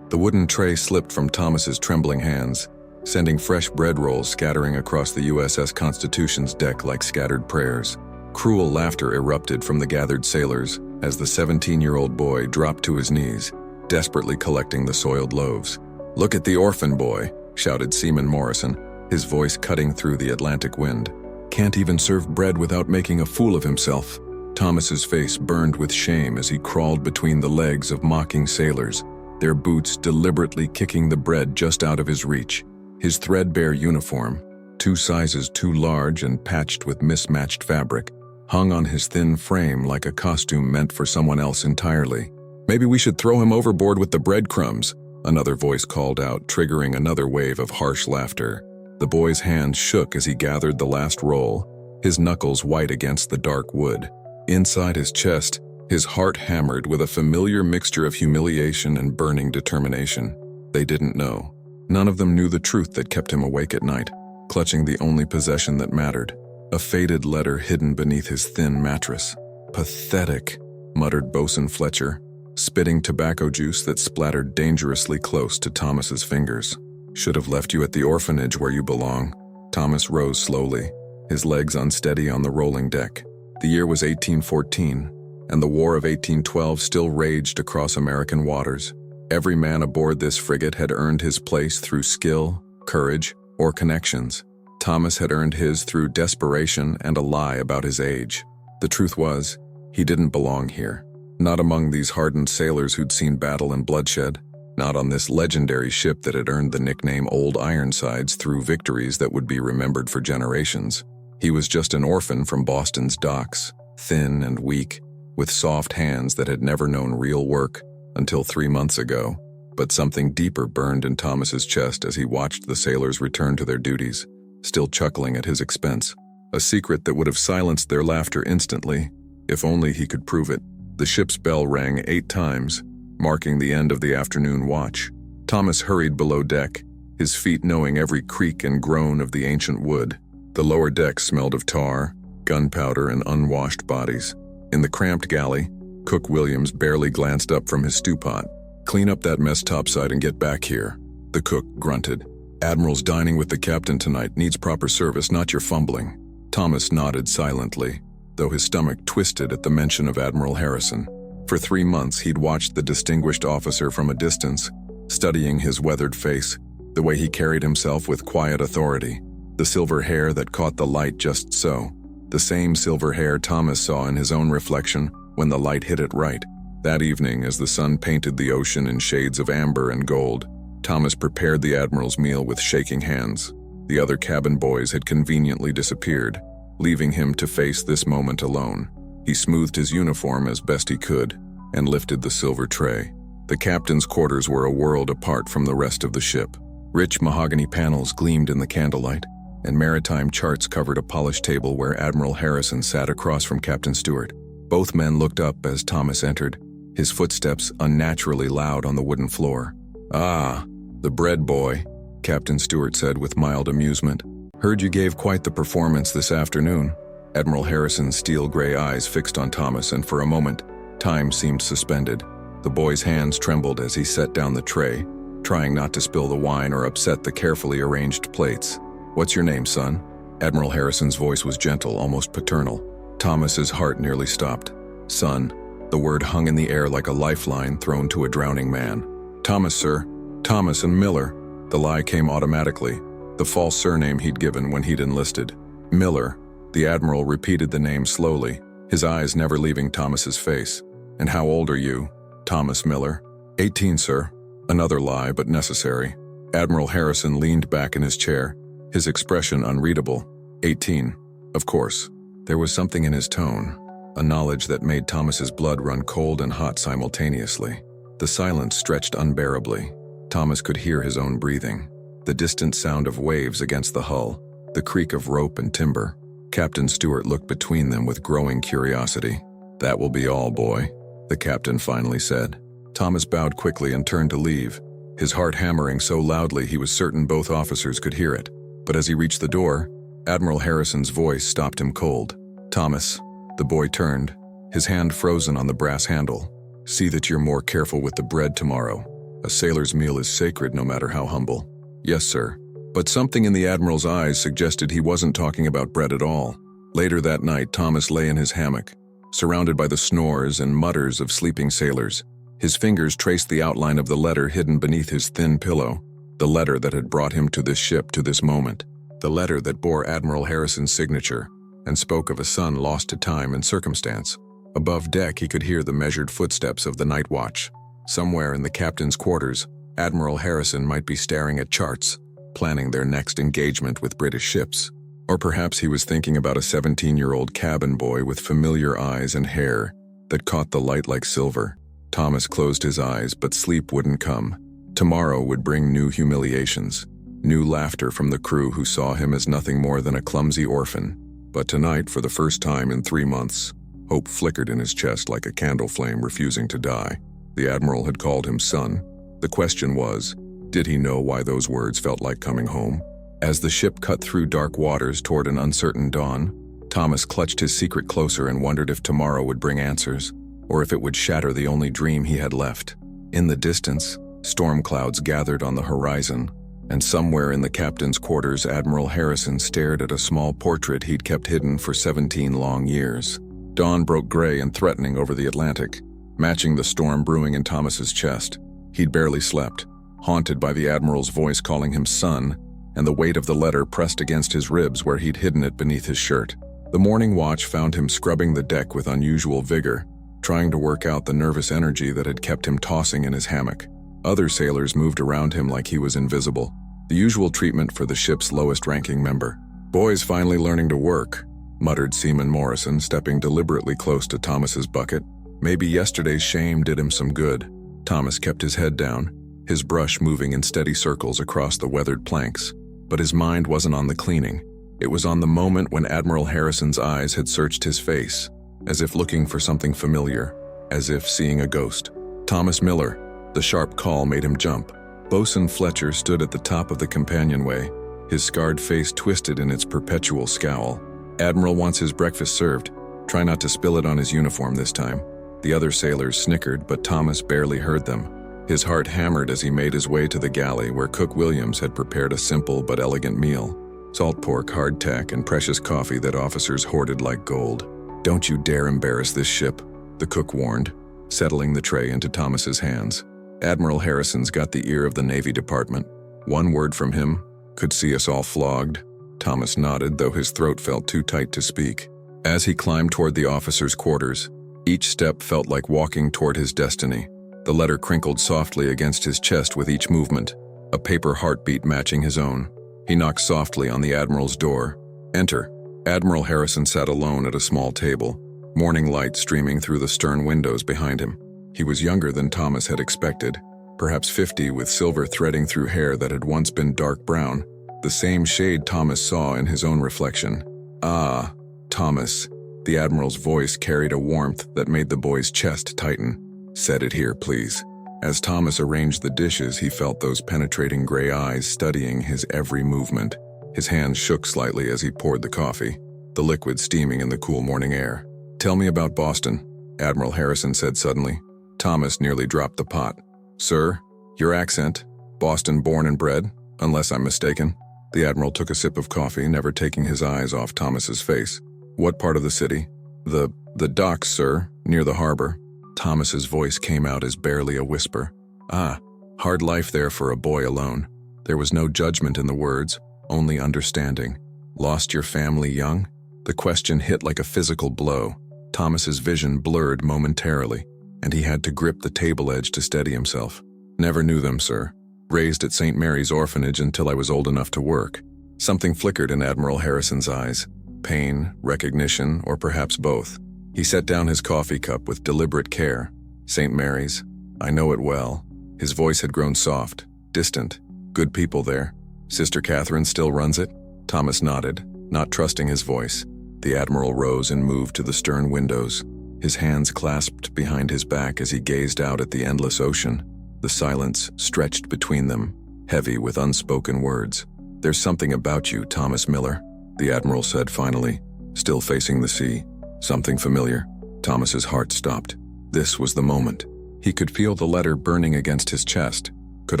The wooden tray slipped from Thomas's trembling hands, sending fresh bread rolls scattering across the USS Constitution's deck like scattered prayers. Cruel laughter erupted from the gathered sailors as the 17-year-old boy dropped to his knees, desperately collecting the soiled loaves. "Look at the orphan boy," shouted Seaman Morrison, his voice cutting through the Atlantic wind. "Can't even serve bread without making a fool of himself." Thomas's face burned with shame as he crawled between the legs of mocking sailors, their boots deliberately kicking the bread just out of his reach. His threadbare uniform, 2 sizes too large and patched with mismatched fabric, hung on his thin frame like a costume meant for someone else entirely. "Maybe we should throw him overboard with the breadcrumbs," another voice called out, triggering another wave of harsh laughter. The boy's hands shook as he gathered the last roll, his knuckles white against the dark wood. Inside his chest, his heart hammered with a familiar mixture of humiliation and burning determination. They didn't know. None of them knew the truth that kept him awake at night, clutching the only possession that mattered, a faded letter hidden beneath his thin mattress. "Pathetic," muttered Bosun Fletcher, spitting tobacco juice that splattered dangerously close to Thomas's fingers. "Should have left you at the orphanage where you belong." Thomas rose slowly, his legs unsteady on the rolling deck. The year was 1814, and the War of 1812 still raged across American waters. Every man aboard this frigate had earned his place through skill, courage, or connections. Thomas had earned his through desperation and a lie about his age. The truth was, he didn't belong here. Not among these hardened sailors who'd seen battle and bloodshed. Not on this legendary ship that had earned the nickname Old Ironsides through victories that would be remembered for generations. He was just an orphan from Boston's docks, thin and weak, with soft hands that had never known real work until 3 months ago. But something deeper burned in Thomas's chest as he watched the sailors return to their duties, still chuckling at his expense. A secret that would have silenced their laughter instantly, if only he could prove it. The ship's bell rang 8 times, marking the end of the afternoon watch. Thomas hurried below deck, his feet knowing every creak and groan of the ancient wood. The lower deck smelled of tar, gunpowder, and unwashed bodies. In the cramped galley, Cook Williams barely glanced up from his stew pot. "Clean up that mess topside and get back here," the cook grunted. "Admiral's dining with the captain tonight, needs proper service, not your fumbling." Thomas nodded silently, though his stomach twisted at the mention of Admiral Harrison. For 3 months he'd watched the distinguished officer from a distance, studying his weathered face, the way he carried himself with quiet authority. The silver hair that caught the light just so. The same silver hair Thomas saw in his own reflection when the light hit it right. That evening, as the sun painted the ocean in shades of amber and gold, Thomas prepared the Admiral's meal with shaking hands. The other cabin boys had conveniently disappeared, leaving him to face this moment alone. He smoothed his uniform as best he could and lifted the silver tray. The captain's quarters were a world apart from the rest of the ship. Rich mahogany panels gleamed in the candlelight, and maritime charts covered a polished table where Admiral Harrison sat across from Captain Stewart. Both men looked up as Thomas entered, his footsteps unnaturally loud on the wooden floor. "Ah, the bread boy," Captain Stewart said with mild amusement. "Heard you gave quite the performance this afternoon." Admiral Harrison's steel-gray eyes fixed on Thomas, and for a moment, time seemed suspended. The boy's hands trembled as he set down the tray, trying not to spill the wine or upset the carefully arranged plates. "What's your name, son?" Admiral Harrison's voice was gentle, almost paternal. Thomas's heart nearly stopped. "Son." The word hung in the air like a lifeline thrown to a drowning man. "Thomas, sir. Thomas and Miller." The lie came automatically, the false surname he'd given when he'd enlisted. "Miller." The Admiral repeated the name slowly, his eyes never leaving Thomas's face. "And how old are you?" "Thomas Miller." 18, sir." Another lie, but necessary. Admiral Harrison leaned back in his chair, his expression unreadable. 18. Of course. There was something in his tone, a knowledge that made Thomas's blood run cold and hot simultaneously. The silence stretched unbearably. Thomas could hear his own breathing, the distant sound of waves against the hull, the creak of rope and timber. Captain Stewart looked between them with growing curiosity. "That will be all, boy," the captain finally said. Thomas bowed quickly and turned to leave, his heart hammering so loudly he was certain both officers could hear it. But as he reached the door, Admiral Harrison's voice stopped him cold. "Thomas." The boy turned, his hand frozen on the brass handle. "See that you're more careful with the bread tomorrow. A sailor's meal is sacred no matter how humble. Yes, sir. But something in the Admiral's eyes suggested he wasn't talking about bread at all. Later that night, Thomas lay in his hammock, surrounded by the snores and mutters of sleeping sailors. His fingers traced the outline of the letter hidden beneath his thin pillow, the letter that had brought him to this ship, to this moment. The letter that bore Admiral Harrison's signature and spoke of a son lost to time and circumstance. Above deck, he could hear the measured footsteps of the night watch. Somewhere in the captain's quarters, Admiral Harrison might be staring at charts, planning their next engagement with British ships. Or perhaps he was thinking about a 17-year-old cabin boy with familiar eyes and hair that caught the light like silver. Thomas closed his eyes, but sleep wouldn't come. Tomorrow would bring new humiliations, new laughter from the crew who saw him as nothing more than a clumsy orphan. But tonight, for the first time in 3 months, hope flickered in his chest like a candle flame refusing to die. The Admiral had called him son. The question was, did he know why those words felt like coming home? As the ship cut through dark waters toward an uncertain dawn, Thomas clutched his secret closer and wondered if tomorrow would bring answers, or if it would shatter the only dream he had left. In the distance, storm clouds gathered on the horizon, and somewhere in the captain's quarters, Admiral Harrison stared at a small portrait he'd kept hidden for 17 long years. Dawn broke gray and threatening over the Atlantic, matching the storm brewing in Thomas's chest. He'd barely slept, haunted by the Admiral's voice calling him son, and the weight of the letter pressed against his ribs where he'd hidden it beneath his shirt. The morning watch found him scrubbing the deck with unusual vigor, trying to work out the nervous energy that had kept him tossing in his hammock. Other sailors moved around him like he was invisible, the usual treatment for the ship's lowest-ranking member. "Boys finally learning to work," muttered Seaman Morrison, stepping deliberately close to Thomas's bucket. Maybe yesterday's shame did him some good. Thomas kept his head down, his brush moving in steady circles across the weathered planks. But his mind wasn't on the cleaning. It was on the moment when Admiral Harrison's eyes had searched his face, as if looking for something familiar, as if seeing a ghost. Thomas Miller. The sharp call made him jump. Bosun Fletcher stood at the top of the companionway, his scarred face twisted in its perpetual scowl. "Admiral wants his breakfast served. Try not to spill it on his uniform this time." The other sailors snickered, but Thomas barely heard them. His heart hammered as he made his way to the galley where Cook Williams had prepared a simple but elegant meal. Salt pork, hardtack, and precious coffee that officers hoarded like gold. "Don't you dare embarrass this ship," the cook warned, settling the tray into Thomas's hands. Admiral Harrison's got the ear of the Navy Department. One word from him could see us all flogged. Thomas nodded, though his throat felt too tight to speak. As he climbed toward the officers' quarters, each step felt like walking toward his destiny. The letter crinkled softly against his chest with each movement, a paper heartbeat matching his own. He knocked softly on the Admiral's door. "Enter." Admiral Harrison sat alone at a small table, morning light streaming through the stern windows behind him. He was younger than Thomas had expected, perhaps 50, with silver threading through hair that had once been dark brown, the same shade Thomas saw in his own reflection. "Ah, Thomas." The Admiral's voice carried a warmth that made the boy's chest tighten. "Set it here, please." As Thomas arranged the dishes, he felt those penetrating gray eyes studying his every movement. His hands shook slightly as he poured the coffee, the liquid steaming in the cool morning air. "Tell me about Boston," Admiral Harrison said suddenly. Thomas nearly dropped the pot. "Sir, your accent. Boston born and bred, unless I'm mistaken." The Admiral took a sip of coffee, never taking his eyes off Thomas's face. "What part of the city?" The docks, sir, near the harbor." Thomas's voice came out as barely a whisper. "Ah, hard life there for a boy alone." There was no judgment in the words, only understanding. "Lost your family young?" The question hit like a physical blow. Thomas's vision blurred momentarily, and he had to grip the table edge to steady himself. "Never knew them, sir. Raised at St. Mary's Orphanage until I was old enough to work." Something flickered in Admiral Harrison's eyes. Pain, recognition, or perhaps both. He set down his coffee cup with deliberate care. "St. Mary's. I know it well." His voice had grown soft, distant. "Good people there. Sister Catherine still runs it?" Thomas nodded, not trusting his voice. The Admiral rose and moved to the stern windows, his hands clasped behind his back as he gazed out at the endless ocean. The silence stretched between them, heavy with unspoken words. "There's something about you, Thomas Miller," the Admiral said finally, still facing the sea. "Something familiar." Thomas's heart stopped. This was the moment. He could feel the letter burning against his chest, could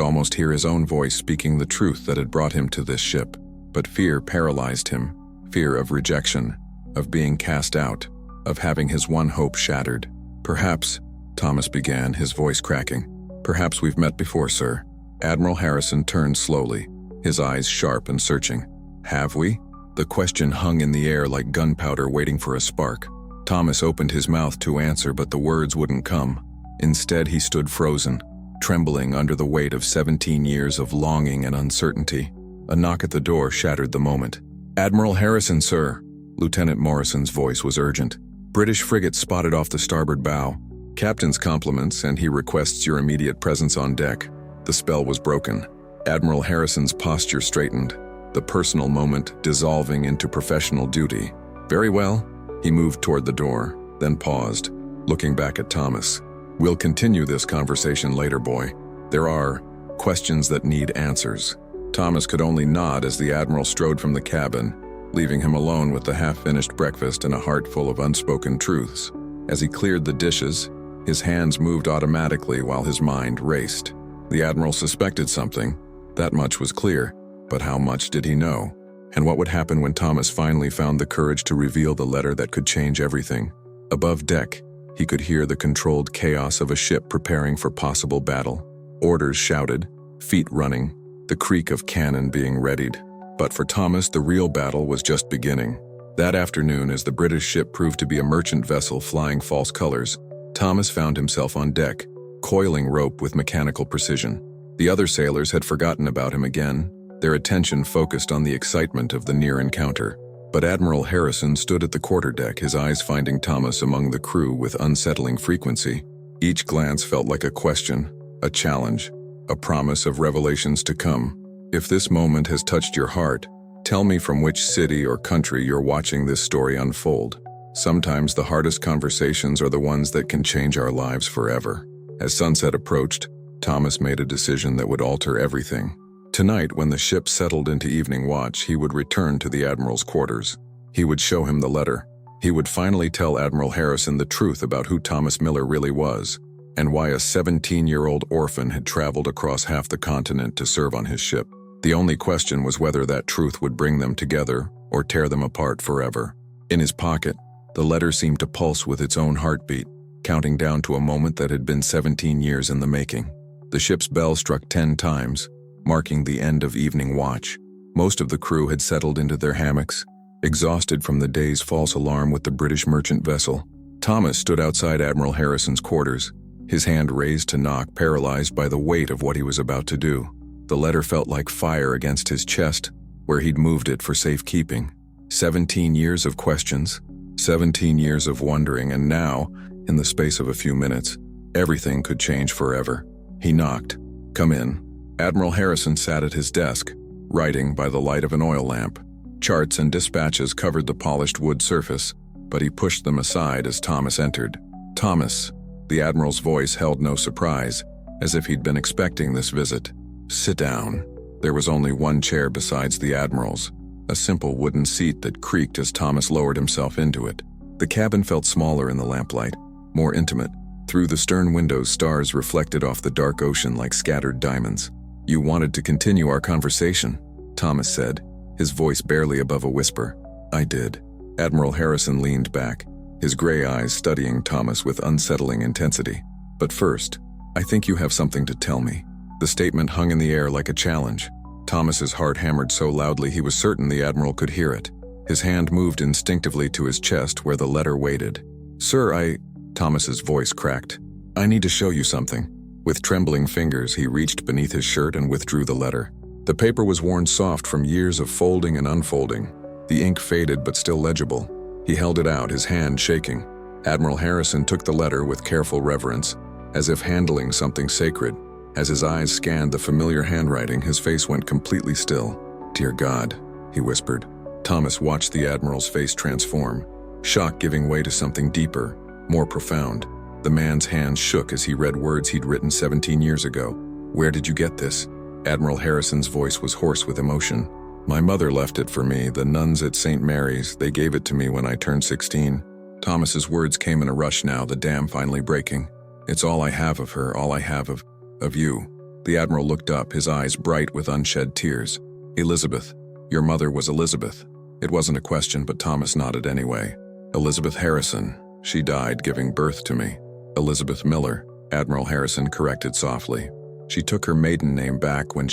almost hear his own voice speaking the truth that had brought him to this ship. But fear paralyzed him. Fear of rejection, of being cast out, of having his one hope shattered. "Perhaps," Thomas began, his voice cracking. "Perhaps we've met before, sir." Admiral Harrison turned slowly, his eyes sharp and searching. "Have we?" The question hung in the air like gunpowder waiting for a spark. Thomas opened his mouth to answer, but the words wouldn't come. Instead, he stood frozen, trembling under the weight of 17 years of longing and uncertainty. A knock at the door shattered the moment. "Admiral Harrison, sir." Lieutenant Morrison's voice was urgent. "British frigate spotted off the starboard bow. Captain's compliments, and he requests your immediate presence on deck." The spell was broken. Admiral Harrison's posture straightened, the personal moment dissolving into professional duty. "Very well." He moved toward the door, then paused, looking back at Thomas. "We'll continue this conversation later, boy. There are questions that need answers." Thomas could only nod as the Admiral strode from the cabin, leaving him alone with the half-finished breakfast and a heart full of unspoken truths. As he cleared the dishes, his hands moved automatically while his mind raced. The Admiral suspected something, that much was clear, but how much did he know? And what would happen when Thomas finally found the courage to reveal the letter that could change everything? Above deck, he could hear the controlled chaos of a ship preparing for possible battle. Orders shouted, feet running, the creak of cannon being readied. But for Thomas, the real battle was just beginning. That afternoon, as the British ship proved to be a merchant vessel flying false colors, Thomas found himself on deck, coiling rope with mechanical precision. The other sailors had forgotten about him again, their attention focused on the excitement of the near encounter. But Admiral Harrison stood at the quarterdeck, his eyes finding Thomas among the crew with unsettling frequency. Each glance felt like a question, a challenge, a promise of revelations to come. "If this moment has touched your heart, tell me from which city or country you're watching this story unfold." Sometimes the hardest conversations are the ones that can change our lives forever. As sunset approached, Thomas made a decision that would alter everything. Tonight, when the ship settled into evening watch, he would return to the Admiral's quarters. He would show him the letter. He would finally tell Admiral Harrison the truth about who Thomas Miller really was, and why a 17-year-old orphan had traveled across half the continent to serve on his ship. The only question was whether that truth would bring them together or tear them apart forever. In his pocket, the letter seemed to pulse with its own heartbeat, counting down to a moment that had been 17 years in the making. The ship's bell struck 10 times, marking the end of evening watch. Most of the crew had settled into their hammocks, exhausted from the day's false alarm with the British merchant vessel. Thomas stood outside Admiral Harrison's quarters, his hand raised to knock, paralyzed by the weight of what he was about to do. The letter felt like fire against his chest, where he'd moved it for safekeeping. 17 years of questions, 17 years of wondering, and now, in the space of a few minutes, everything could change forever. He knocked. "Come in." Admiral Harrison sat at his desk, writing by the light of an oil lamp. Charts and dispatches covered the polished wood surface, but he pushed them aside as Thomas entered. "Thomas." The Admiral's voice held no surprise, as if he'd been expecting this visit. "Sit down." There was only one chair besides the Admiral's, a simple wooden seat that creaked as Thomas lowered himself into it. The cabin felt smaller in the lamplight, more intimate. Through the stern windows, stars reflected off the dark ocean like scattered diamonds. "You wanted to continue our conversation," Thomas said, his voice barely above a whisper. "I did." Admiral Harrison leaned back, his gray eyes studying Thomas with unsettling intensity. "But first, I think you have something to tell me." The statement hung in the air like a challenge. Thomas's heart hammered so loudly he was certain the Admiral could hear it. His hand moved instinctively to his chest where the letter waited. "Sir, Thomas's voice cracked. "I need to show you something." With trembling fingers, he reached beneath his shirt and withdrew the letter. The paper was worn soft from years of folding and unfolding. The ink faded but still legible. He held it out, his hand shaking. Admiral Harrison took the letter with careful reverence, as if handling something sacred. As his eyes scanned the familiar handwriting, his face went completely still. "Dear God," he whispered. Thomas watched the Admiral's face transform, shock giving way to something deeper, more profound. The man's hands shook as he read words he'd written 17 years ago. "Where did you get this?" Admiral Harrison's voice was hoarse with emotion. "My mother left it for me, the nuns at St. Mary's. They gave it to me when I turned 16. Thomas's words came in a rush now, the dam finally breaking. "It's all I have of her, all I have of you." The Admiral looked up, his eyes bright with unshed tears. Elizabeth. Your mother was Elizabeth. It wasn't a question, but Thomas nodded anyway. Elizabeth Harrison. She died giving birth to me. Elizabeth Miller, Admiral Harrison corrected softly. She took her maiden name back when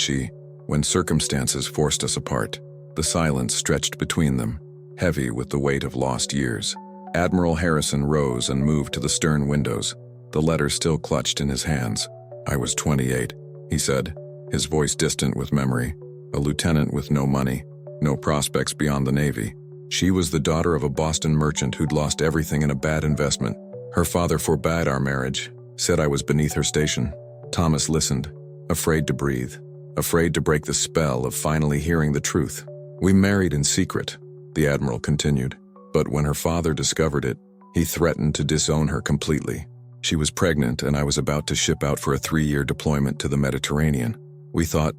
circumstances forced us apart. The silence stretched between them, heavy with the weight of lost years. Admiral Harrison rose and moved to the stern windows, the letter still clutched in his hands. I was 28, he said, his voice distant with memory. A lieutenant with no money, no prospects beyond the Navy. She was the daughter of a Boston merchant who'd lost everything in a bad investment. Her father forbade our marriage, said I was beneath her station. Thomas listened, afraid to breathe, afraid to break the spell of finally hearing the truth. We married in secret, the Admiral continued, but when her father discovered it, he threatened to disown her completely. She was pregnant and I was about to ship out for a 3-year deployment to the Mediterranean. We thought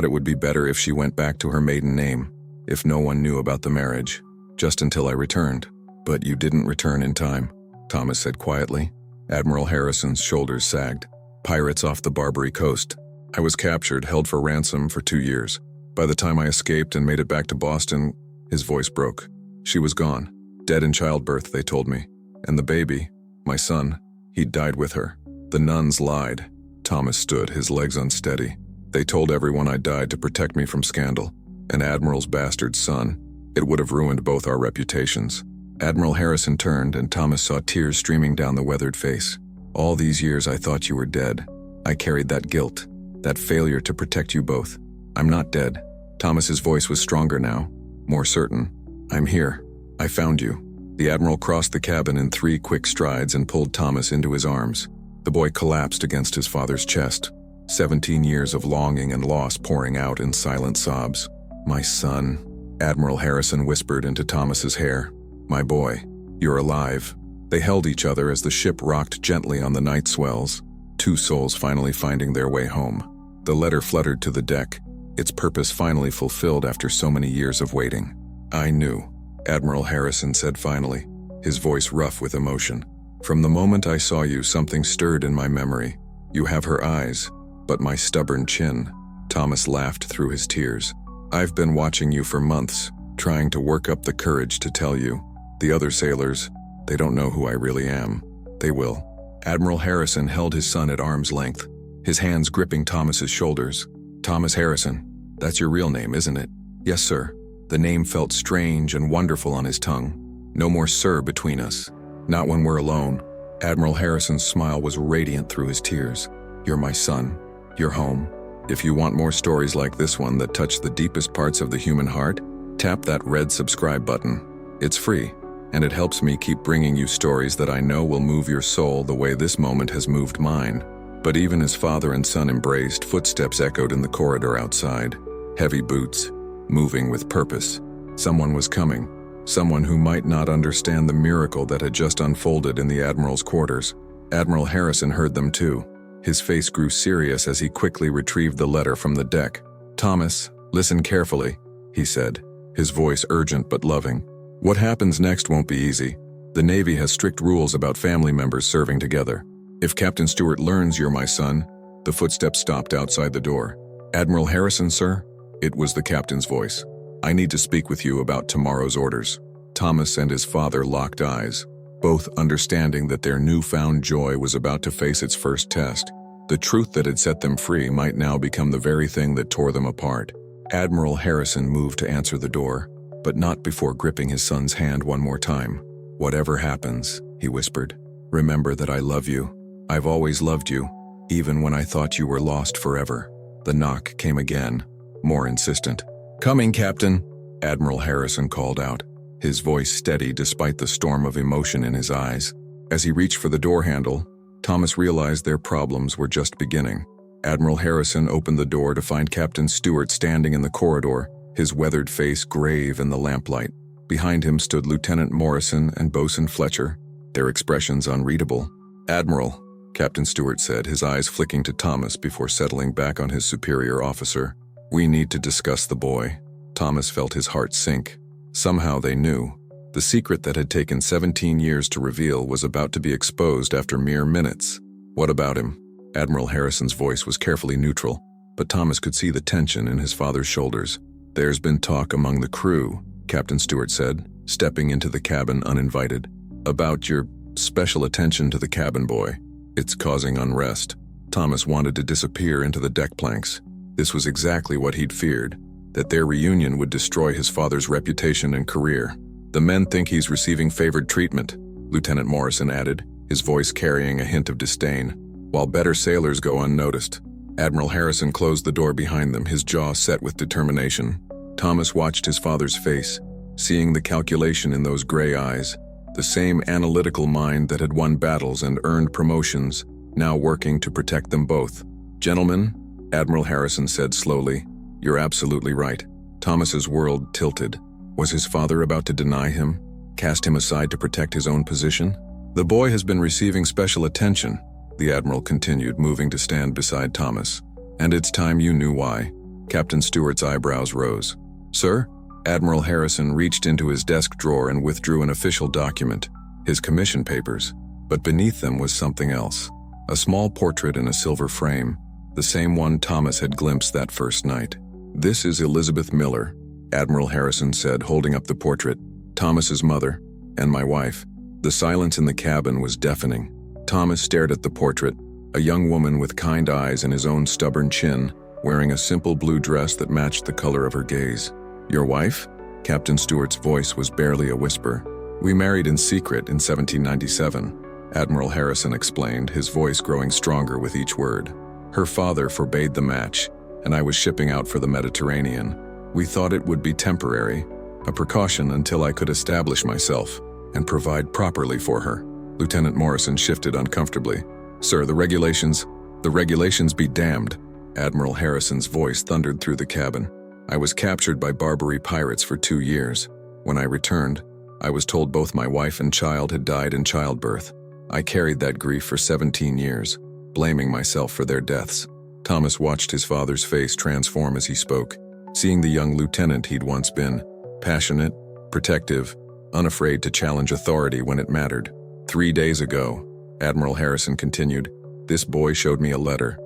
it would be better if she went back to her maiden name, if no one knew about the marriage, just until I returned. But you didn't return in time, Thomas said quietly. Admiral Harrison's shoulders sagged. Pirates off the Barbary coast. I was captured, held for ransom for 2 years. By the time I escaped and made it back to Boston, his voice broke. She was gone, dead in childbirth, they told me. And the baby, my son, he'd died with her. The nuns lied. Thomas stood, his legs unsteady. They told everyone I died to protect me from scandal. An admiral's bastard son. It would have ruined both our reputations. Admiral Harrison turned and Thomas saw tears streaming down the weathered face. All these years I thought you were dead. I carried that guilt, that failure to protect you both. I'm not dead. Thomas's voice was stronger now, more certain. I'm here. I found you. The Admiral crossed the cabin in 3 quick strides and pulled Thomas into his arms. The boy collapsed against his father's chest. 17 years of longing and loss pouring out in silent sobs. My son, Admiral Harrison whispered into Thomas's hair. My boy, you're alive. They held each other as the ship rocked gently on the night swells, 2 souls finally finding their way home. The letter fluttered to the deck, its purpose finally fulfilled after so many years of waiting. I knew, Admiral Harrison said finally, his voice rough with emotion. From the moment I saw you, something stirred in my memory. You have her eyes, but my stubborn chin. Thomas laughed through his tears. I've been watching you for months, trying to work up the courage to tell you. The other sailors, they don't know who I really am. They will. Admiral Harrison held his son at arm's length, his hands gripping Thomas's shoulders. Thomas Harrison, that's your real name, isn't it? Yes, sir. The name felt strange and wonderful on his tongue. No more sir between us. Not when we're alone. Admiral Harrison's smile was radiant through his tears. You're my son. You're home. If you want more stories like this one that touch the deepest parts of the human heart, tap that red subscribe button. It's free, and it helps me keep bringing you stories that I know will move your soul the way this moment has moved mine. But even as father and son embraced, footsteps echoed in the corridor outside. Heavy boots, moving with purpose. Someone was coming. Someone who might not understand the miracle that had just unfolded in the Admiral's quarters. Admiral Harrison heard them too. His face grew serious as he quickly retrieved the letter from the deck. Thomas, listen carefully, he said, his voice urgent but loving. What happens next won't be easy. The Navy has strict rules about family members serving together. If Captain Stewart learns you're my son, the footsteps stopped outside the door. Admiral Harrison, sir? It was the captain's voice. I need to speak with you about tomorrow's orders. Thomas and his father locked eyes, both understanding that their newfound joy was about to face its first test. The truth that had set them free might now become the very thing that tore them apart. Admiral Harrison moved to answer the door, but not before gripping his son's hand one more time. Whatever happens, he whispered, remember that I love you. I've always loved you, even when I thought you were lost forever. The knock came again, more insistent. Coming, Captain, Admiral Harrison called out, his voice steady despite the storm of emotion in his eyes. As he reached for the door handle, Thomas realized their problems were just beginning. Admiral Harrison opened the door to find Captain Stewart standing in the corridor, his weathered face grave in the lamplight. Behind him stood Lieutenant Morrison and Boatswain Fletcher, their expressions unreadable. Admiral, Captain Stewart said, his eyes flicking to Thomas before settling back on his superior officer. We need to discuss the boy. Thomas felt his heart sink. Somehow they knew. The secret that had taken 17 years to reveal was about to be exposed after mere minutes. What about him? Admiral Harrison's voice was carefully neutral, but Thomas could see the tension in his father's shoulders. "There's been talk among the crew," Captain Stewart said, stepping into the cabin uninvited, "about your special attention to the cabin boy. It's causing unrest." Thomas wanted to disappear into the deck planks. This was exactly what he'd feared, that their reunion would destroy his father's reputation and career. "The men think he's receiving favored treatment," Lieutenant Morrison added, his voice carrying a hint of disdain, "while better sailors go unnoticed." Admiral Harrison closed the door behind them, his jaw set with determination. Thomas watched his father's face, seeing the calculation in those gray eyes, the same analytical mind that had won battles and earned promotions, now working to protect them both. "Gentlemen," Admiral Harrison said slowly, "you're absolutely right." Thomas's world tilted. Was his father about to deny him, cast him aside to protect his own position? "The boy has been receiving special attention," the Admiral continued, moving to stand beside Thomas. "And it's time you knew why." Captain Stewart's eyebrows rose. "Sir?" Admiral Harrison reached into his desk drawer and withdrew an official document, his commission papers, but beneath them was something else. A small portrait in a silver frame, the same one Thomas had glimpsed that first night. "This is Elizabeth Miller," Admiral Harrison said, holding up the portrait. "Thomas's mother, and my wife." The silence in the cabin was deafening. Thomas stared at the portrait, a young woman with kind eyes and his own stubborn chin, wearing a simple blue dress that matched the color of her gaze. "Your wife?" Captain Stewart's voice was barely a whisper. "We married in secret in 1797, Admiral Harrison explained, his voice growing stronger with each word. "Her father forbade the match, and I was shipping out for the Mediterranean. We thought it would be temporary, a precaution until I could establish myself and provide properly for her." Lieutenant Morrison shifted uncomfortably. "Sir, the regulations be damned," Admiral Harrison's voice thundered through the cabin. "I was captured by Barbary pirates for 2 years. When I returned, I was told both my wife and child had died in childbirth. I carried that grief for 17 years, blaming myself for their deaths." Thomas watched his father's face transform as he spoke, seeing the young lieutenant he'd once been, passionate, protective, unafraid to challenge authority when it mattered. 3 days ago," Admiral Harrison continued, "this boy showed me a letter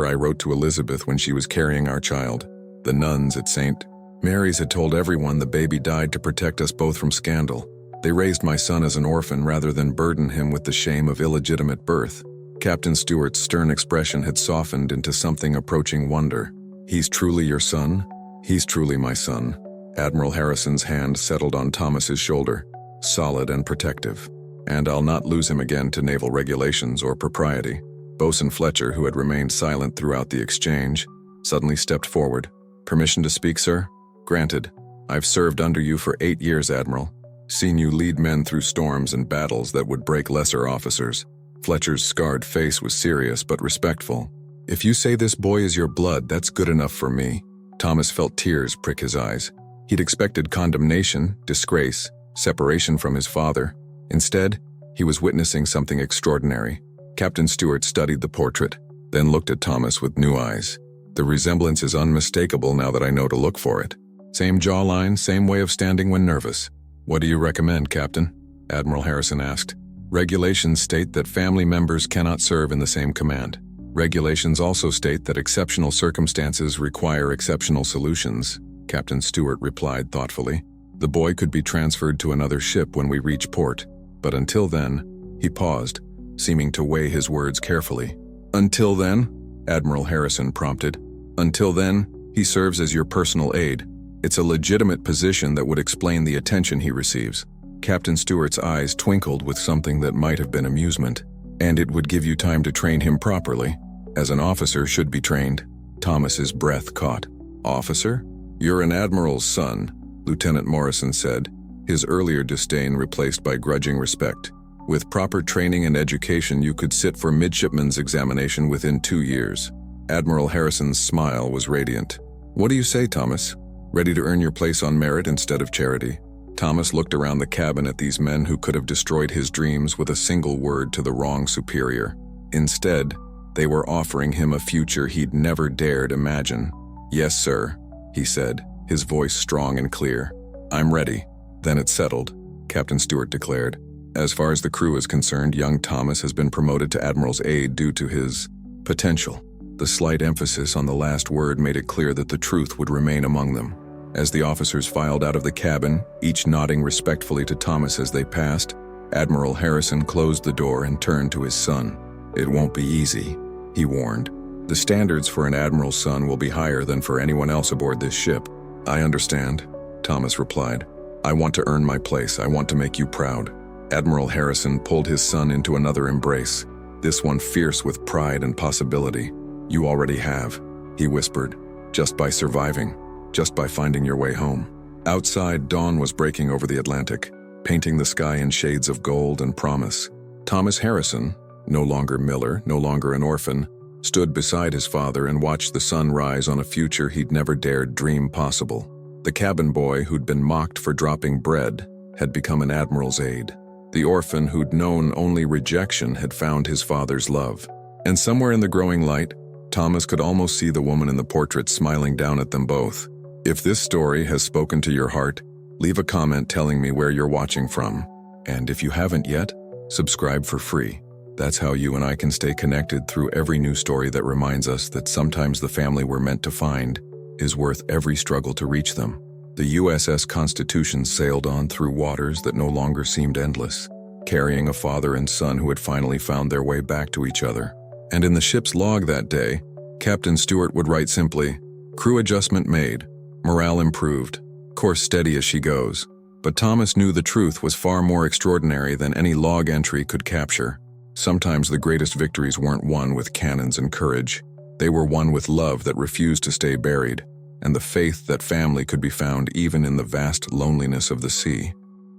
I wrote to Elizabeth when she was carrying our child. The nuns at St. Mary's had told everyone the baby died to protect us both from scandal. They raised my son as an orphan rather than burden him with the shame of illegitimate birth." Captain Stewart's stern expression had softened into something approaching wonder. "He's truly your son?" "He's truly my son." Admiral Harrison's hand settled on Thomas's shoulder, solid and protective. "And I'll not lose him again to naval regulations or propriety." Boatswain Fletcher, who had remained silent throughout the exchange, suddenly stepped forward. "Permission to speak, sir?" "Granted. I've served under you for 8 years, Admiral. Seen you lead men through storms and battles that would break lesser officers." Fletcher's scarred face was serious but respectful. "If you say this boy is your blood, that's good enough for me." Thomas felt tears prick his eyes. He'd expected condemnation, disgrace, separation from his father. Instead, he was witnessing something extraordinary. Captain Stewart studied the portrait, then looked at Thomas with new eyes. "The resemblance is unmistakable now that I know to look for it. Same jawline, same way of standing when nervous." "What do you recommend, Captain?" Admiral Harrison asked. "Regulations state that family members cannot serve in the same command. Regulations also state that exceptional circumstances require exceptional solutions," Captain Stewart replied thoughtfully. "The boy could be transferred to another ship when we reach port, but until then," he paused, seeming to weigh his words carefully. "Until then?" Admiral Harrison prompted. "Until then, he serves as your personal aide. It's a legitimate position that would explain the attention he receives." Captain Stewart's eyes twinkled with something that might have been amusement. "And it would give you time to train him properly, as an officer should be trained." Thomas's breath caught. "Officer? You're an admiral's son," Lieutenant Morrison said, his earlier disdain replaced by grudging respect. "With proper training and education, you could sit for midshipman's examination within 2 years." Admiral Harrison's smile was radiant. "What do you say, Thomas? Ready to earn your place on merit instead of charity?" Thomas looked around the cabin at these men who could have destroyed his dreams with a single word to the wrong superior. Instead, they were offering him a future he'd never dared imagine. "Yes, sir," he said, his voice strong and clear. "I'm ready." "Then it's settled," Captain Stewart declared. "As far as the crew is concerned, young Thomas has been promoted to Admiral's aide due to his Potential. The slight emphasis on the last word made it clear that the truth would remain among them. As the officers filed out of the cabin, each nodding respectfully to Thomas as they passed, Admiral Harrison closed the door and turned to his son. "It won't be easy," he warned. "The standards for an admiral's son will be higher than for anyone else aboard this ship." "I understand," Thomas replied. "I want to earn my place. I want to make you proud." Admiral Harrison pulled his son into another embrace, this one fierce with pride and possibility. "You already have," he whispered, "just by surviving, just by finding your way home." Outside, dawn was breaking over the Atlantic, painting the sky in shades of gold and promise. Thomas Harrison, no longer Miller, no longer an orphan, stood beside his father and watched the sun rise on a future he'd never dared dream possible. The cabin boy who'd been mocked for dropping bread had become an admiral's aide. The orphan who'd known only rejection had found his father's love. And somewhere in the growing light, Thomas could almost see the woman in the portrait smiling down at them both. If this story has spoken to your heart, leave a comment telling me where you're watching from. And if you haven't yet, subscribe for free. That's how you and I can stay connected through every new story that reminds us that sometimes the family we're meant to find is worth every struggle to reach them. The USS Constitution sailed on through waters that no longer seemed endless, carrying a father and son who had finally found their way back to each other. And in the ship's log that day, Captain Stewart would write simply, "Crew adjustment made, morale improved, course steady as she goes." But Thomas knew the truth was far more extraordinary than any log entry could capture. Sometimes the greatest victories weren't won with cannons and courage. They were won with love that refused to stay buried, and the faith that family could be found even in the vast loneliness of the sea.